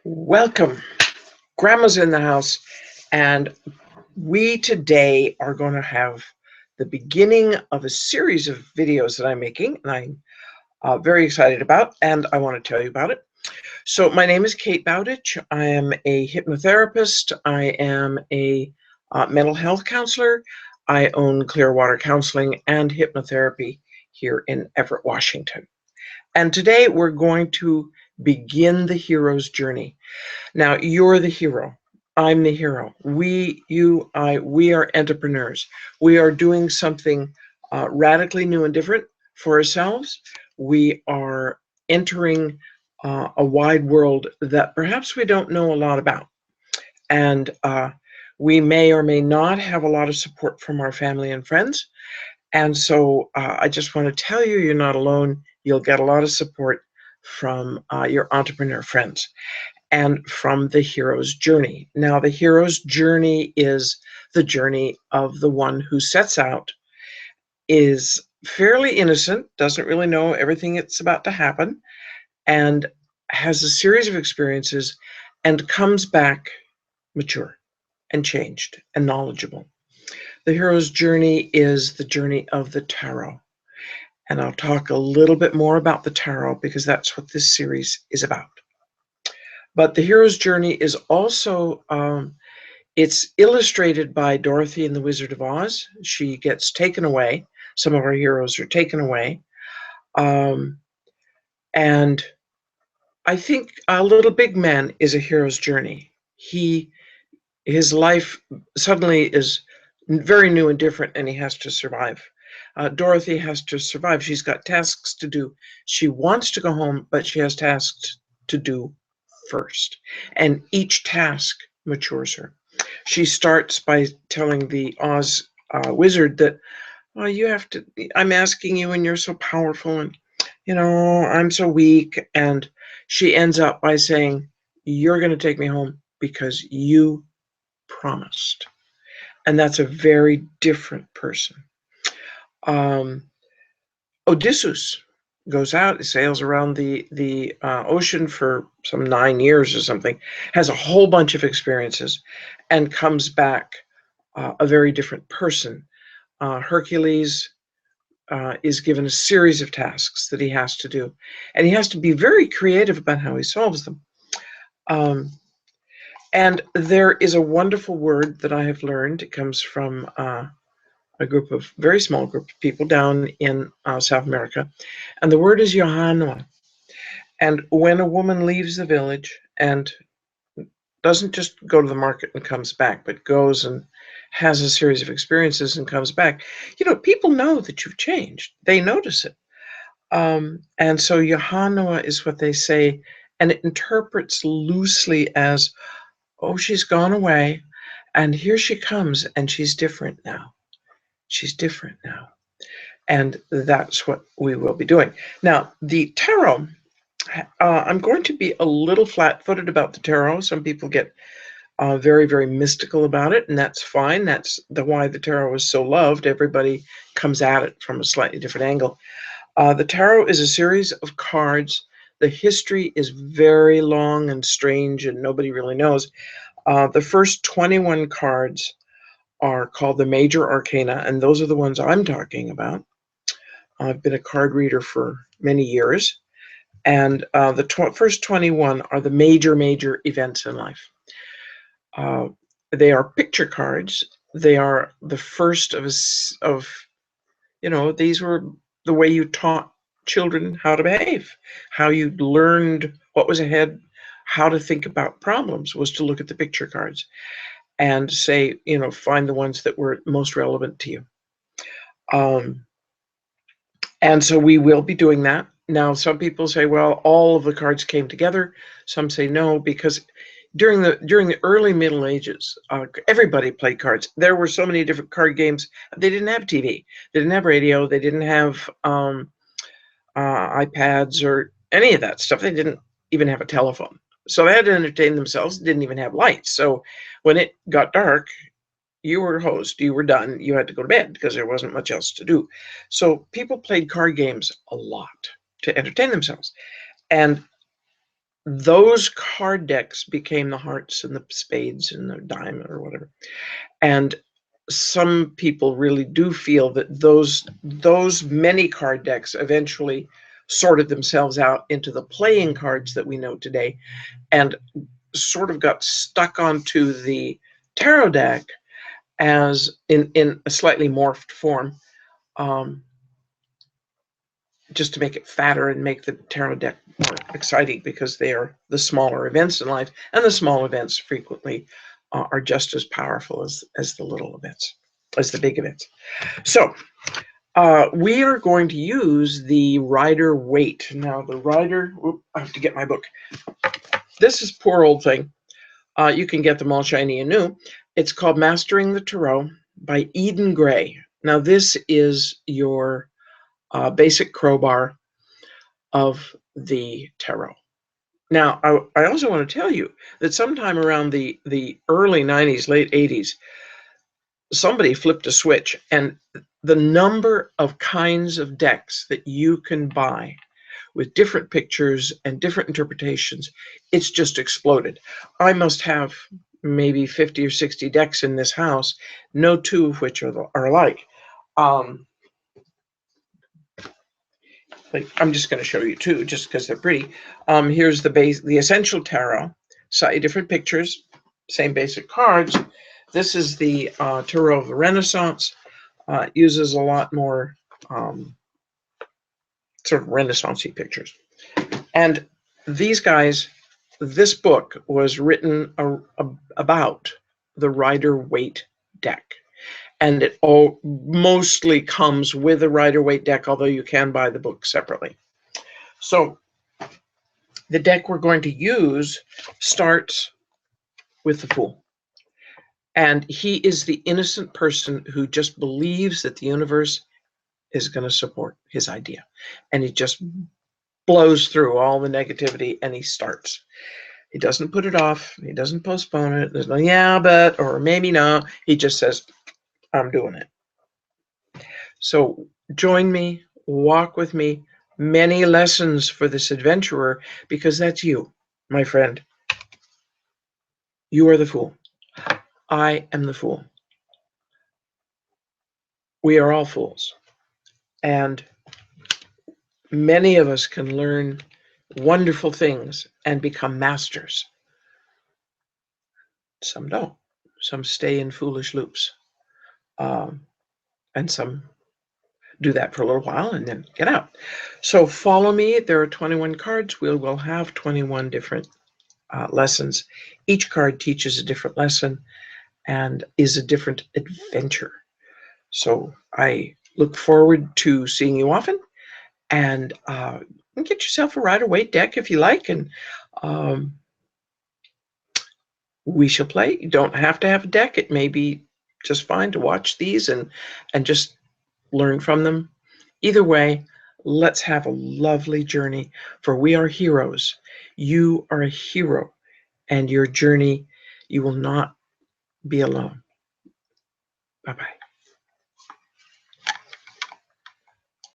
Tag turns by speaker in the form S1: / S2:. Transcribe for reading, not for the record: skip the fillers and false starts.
S1: Welcome. Grandma's in the house, and we today are going to have the beginning of a series of videos that I'm making, and I'm very excited about, and I want to tell you about it. So my name is Kate Bowditch. I am a hypnotherapist. I am a mental health counselor. I own Clearwater Counseling and Hypnotherapy here in Everett, Washington. And today we're going to begin the hero's journey. Now, you're the hero. I'm the hero. We, you, I, we are entrepreneurs. We are doing something radically new and different for ourselves. We are entering a wide world that perhaps we don't know a lot about. And we may or may not have a lot of support from our family and friends. And so I just want to tell you, you're not alone. You'll get a lot of support from your entrepreneur friends and from the hero's journey. Now, the hero's journey is the journey of the one who sets out, is fairly innocent, doesn't really know everything that's about to happen, and has a series of experiences and comes back mature and changed and knowledgeable. The hero's journey is the journey of the tarot. And I'll talk a little bit more about the tarot because that's what this series is about. But the hero's journey is also, it's illustrated by Dorothy and the Wizard of Oz. She gets taken away. Some of our heroes are taken away. And I think Little Big Man is a hero's journey. His life suddenly is very new and different, and he has to survive. Dorothy has to survive. She's got tasks to do. She wants to go home, but she has tasks to do first. And each task matures her. She starts by telling the Oz wizard that, oh, you have to, I'm asking you, and you're so powerful, and, I'm so weak. And she ends up by saying, you're going to take me home because you promised. And that's a very different person. Odysseus goes out, sails around the ocean for some 9 years or something, has a whole bunch of experiences, and comes back a very different person. Hercules is given a series of tasks that he has to do, and he has to be very creative about how he solves them. And there is a wonderful word that I have learned. It comes from a very small group of people down in South America, and the word is Johanna. And when a woman leaves the village and doesn't just go to the market and comes back, but goes and has a series of experiences and comes back, people know that you've changed. They notice it. And so Johanna is what they say, and it interprets loosely as, oh, she's gone away, and here she comes, and she's different now. She's different now. And that's what we will be doing. Now, the tarot, I'm going to be a little flat-footed about the tarot. Some people get very, very mystical about it, and that's fine. That's why the tarot is so loved. Everybody comes at it from a slightly different angle. The tarot is a series of cards. The history is very long and strange, and nobody really knows. The first 21 cards are called the Major Arcana, and those are the ones I'm talking about. I've been a card reader for many years, and the first 21 are the major events in life. They are picture cards. They are the first of these were the way you taught children how to behave, how you learned what was ahead, how to think about problems was to look at the picture cards and say, find the ones that were most relevant to you. And so we will be doing that. Now, some people say, well, all of the cards came together. Some say no, because during the early Middle Ages, everybody played cards. There were so many different card games. They didn't have TV. They didn't have radio. They didn't have iPads or any of that stuff. They didn't even have a telephone. So they had to entertain themselves. They didn't even have lights. So when it got dark, you were hosed, you were done, you had to go to bed because there wasn't much else to do. So people played card games a lot to entertain themselves. And those card decks became the hearts and the spades and the diamond or whatever. And some people really do feel that those many card decks eventually sorted themselves out into the playing cards that we know today, and sort of got stuck onto the tarot deck as in a slightly morphed form, just to make it fatter and make the tarot deck more exciting, because they are the smaller events in life, and the small events frequently are just as powerful as the little events, as the big events. So we are going to use the Rider-Waite. Now the Rider, I have to get my book. This is poor old thing. You can get them all shiny and new. It's called Mastering the Tarot by Eden Gray. Now this is your basic crowbar of the tarot. Now, I also want to tell you that sometime around the early 90s, late 80s, somebody flipped a switch, and the number of kinds of decks that you can buy with different pictures and different interpretations, it's just exploded. I must have maybe 50 or 60 decks in this house, no two of which are alike. I'm just going to show you two, just because they're pretty. Here's the essential tarot, different pictures, same basic cards. This is the tarot of the Renaissance. It uses a lot more sort of Renaissance-y pictures. And these guys, this book was written about the Rider-Waite deck. And it all mostly comes with a Rider-Waite deck, although you can buy the book separately. So the deck we're going to use starts with the Fool. And he is the innocent person who just believes that the universe is going to support his idea. And he just blows through all the negativity and he starts. He doesn't put it off. He doesn't postpone it. There's no yeah, but, or maybe no. He just says, I'm doing it. So join me, walk with me, many lessons for this adventurer, because that's you, my friend. You are the Fool. I am the Fool. We are all fools. And many of us can learn wonderful things and become masters. Some don't. Some stay in foolish loops. And some do that for a little while and then get out. So follow me. There are 21 cards. We will have 21 different lessons. Each card teaches a different lesson and is a different adventure. So I look forward to seeing you often, and get yourself a Rider-Waite deck if you like, and we shall play. You don't have to have a deck. It may be just fine to watch these and just learn from them. Either way, let's have a lovely journey, for we are heroes. You are a hero, and your journey, you will not be alone. Bye-bye.